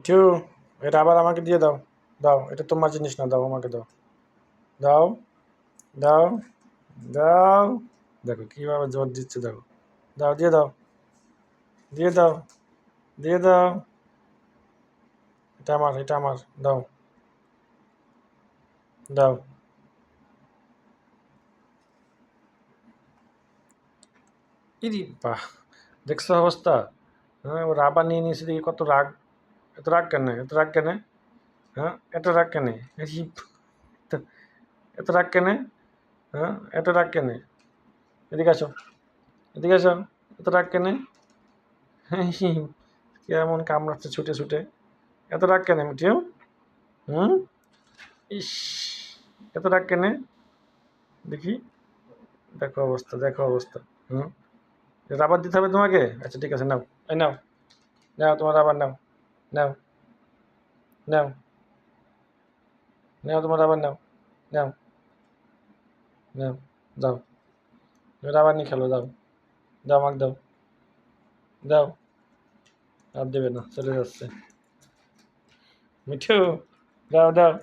মিঠু, এটা আবার আমাকে দিয়ে দাও। দাও, এটা তোমার জিনিস না, দাও আমাকে দাও। দাও, দাও, দাও। দেখো কিভাবে জোর দিচ্ছে, দেখো। দাও, দিয়ে দাও, দিয়ে দাও, দিয়ে দাও। এটা আমার, এটা আমার। দাও, দাও। ইরি বাহ! দেখছো অবস্থা? হ্যাঁ, ও রাবার নিয়ে নিয়েছে দেখি, কত রাগ। এত রাগ কেন, এত রাগ কেন? হ্যাঁ, এত রাগ কেন? ইরি, এত- এত রাগ কেন? হ্যাঁ, এত রাগ কেন? এদিকে আসো, এদিকে আসো। এত রাগ কেন? কেমন কামড়াচ্ছে ছুটে ছুটে। এত রাগ কেন মিঠিও? হুম? ইস, এত রাগ কেন? দেখি। দেখো অবস্থা, দেখো অবস্থা। হুম? রাবার দিতে হবে তোমাকে? আচ্ছা ঠিক আছে, নাও। এই নাও, নাও তোমার রাবার নাও। নাও, নাও, নাও তোমার রাবার নাও। নাও, নাও, দাও। রাবার নিয়ে খেলো, দাও। দাও আমাকে দাও। দাও। আর দেবে না, চলে যাচ্ছে। মিঠু, দাও দাও।